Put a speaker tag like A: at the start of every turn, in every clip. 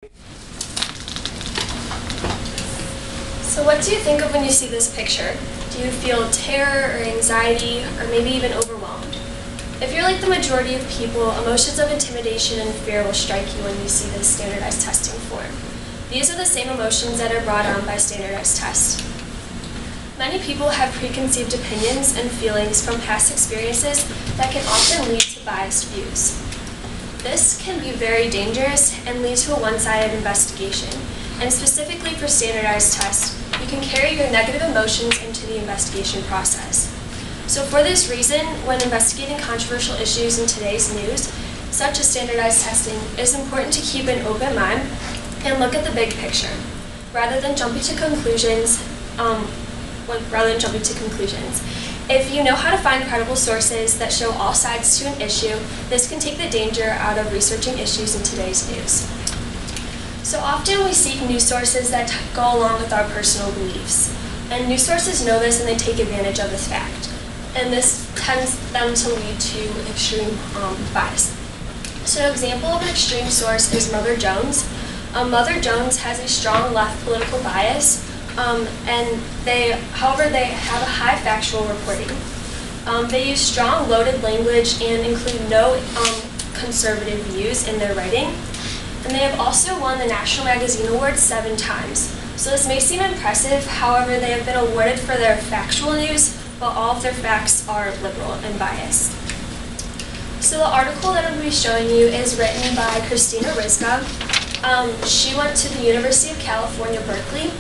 A: So what do you think of when you see this picture? Do you feel terror or anxiety or maybe even overwhelmed? If you're like the majority of people, emotions of intimidation and fear will strike you when you see this standardized testing form. These are the same emotions that are brought on by standardized tests. Many people have preconceived opinions and feelings from past experiences that can often lead to biased views. This can be very dangerous and lead to a one-sided investigation. And specifically for standardized tests, you can carry your negative emotions into the investigation process. So for this reason, when investigating controversial issues in today's news, such as standardized testing, it is important to keep an open mind and look at the big picture, rather than jumping to conclusions. If you know how to find credible sources that show all sides to an issue, this can take the danger out of researching issues in today's news. So often we seek news sources that go along with our personal beliefs. And news sources know this and they take advantage of this fact. And this tends them to lead to extreme bias. So an example of an extreme source is Mother Jones. Mother Jones has a strong left political bias, however, they have a high factual reporting. They use strong, loaded language and include no conservative views in their writing. And they have also won the National Magazine Award 7 times. So this may seem impressive, however, they have been awarded for their factual news, but all of their facts are liberal and biased. So the article that I'm going to be showing you is written by Christina Rizga. She went to the University of California, Berkeley,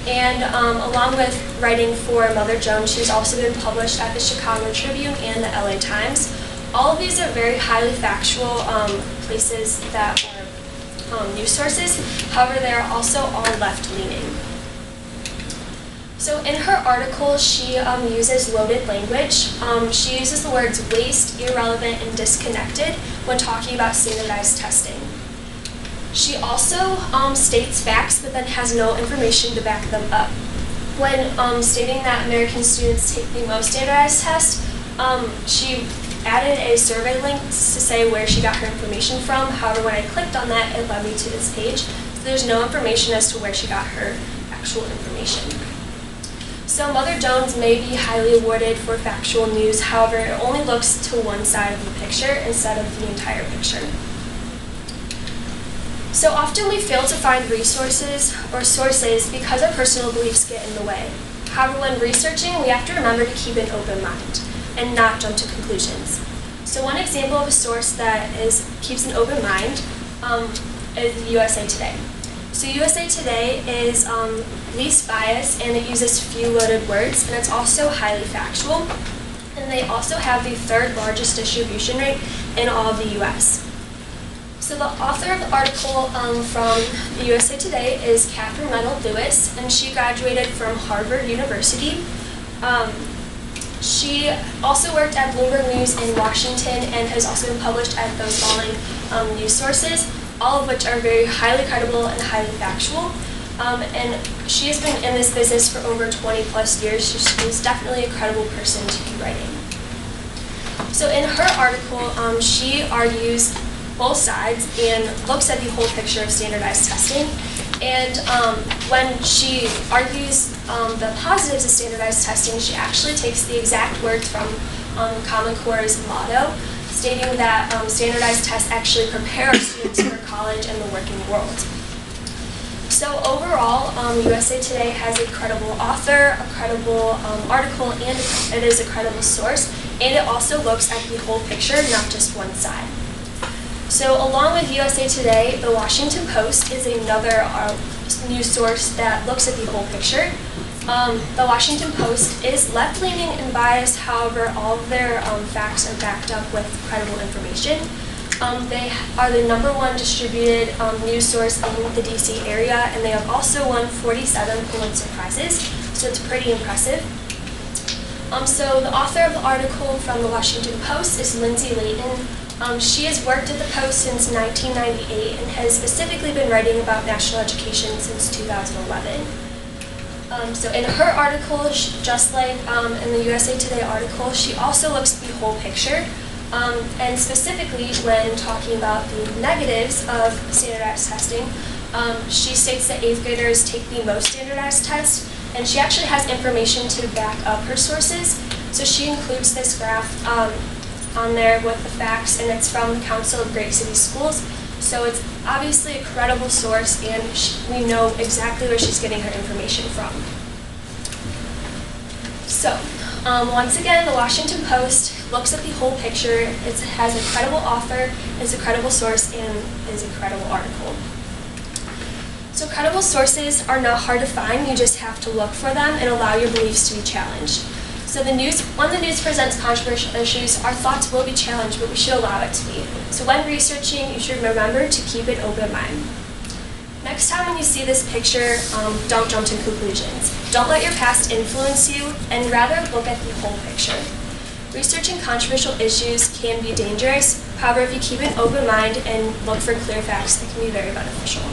A: and along with writing for Mother Jones, she's also been published at the Chicago Tribune and the LA Times. All of these are very highly factual places that are news sources, however, they are also all left-leaning. So in her article, she uses loaded language. She uses the words waste, irrelevant, and disconnected when talking about standardized testing. She also states facts, but then has no information to back them up. When stating that American students take the most standardized test, she added a survey link to say where she got her information from. However, when I clicked on that, it led me to this page. So there's no information as to where she got her actual information. So Mother Jones may be highly awarded for factual news, however, it only looks to one side of the picture instead of the entire picture. So often we fail to find resources or sources because our personal beliefs get in the way. However, when researching, we have to remember to keep an open mind and not jump to conclusions. So one example of a source that keeps an open mind is USA Today. So USA Today is least biased and it uses few loaded words, and it's also highly factual. And they also have the 3rd largest distribution rate in all of the US. So the author of the article from the USA Today is Catherine Medal-Lewis, and she graduated from Harvard University. She also worked at Bloomberg News in Washington and has also been published at those following news sources, all of which are very highly credible and highly factual. And she has been in this business for over 20 plus years, so she's definitely a credible person to be writing. So in her article, she argues both sides and looks at the whole picture of standardized testing. And when she argues the positives of standardized testing, she actually takes the exact words from Common Core's motto, stating that standardized tests actually prepare our students for college and the working world. So overall, USA Today has a credible author, a credible article, and it is a credible source, and it also looks at the whole picture, not just one side. So along with USA Today, the Washington Post is another news source that looks at the whole picture. The Washington Post is left-leaning and biased, however, all of their facts are backed up with credible information. They are the #1 distributed news source in the DC area, and they have also won 47 Pulitzer Prizes, so it's pretty impressive. So the author of the article from the Washington Post is Lindsay Layton. She has worked at the Post since 1998 and has specifically been writing about national education since 2011. So in her article, just like in the USA Today article, she also looks at the whole picture. And specifically when talking about the negatives of standardized testing, She states that 8th graders take the most standardized test, and she actually has information to back up her sources. So she includes this graph on there with the facts, and it's from the Council of Great City Schools. So it's obviously a credible source, and we know exactly where she's getting her information from. So, once again, the Washington Post looks at the whole picture. It has a credible author, is a credible source, and is a credible article. So credible sources are not hard to find. You just have to look for them and allow your beliefs to be challenged. So when the news presents controversial issues, our thoughts will be challenged, but we should allow it to be. So when researching, you should remember to keep an open mind. Next time when you see this picture, don't jump to conclusions. Don't let your past influence you, and rather look at the whole picture. Researching controversial issues can be dangerous. However, if you keep an open mind and look for clear facts, it can be very beneficial.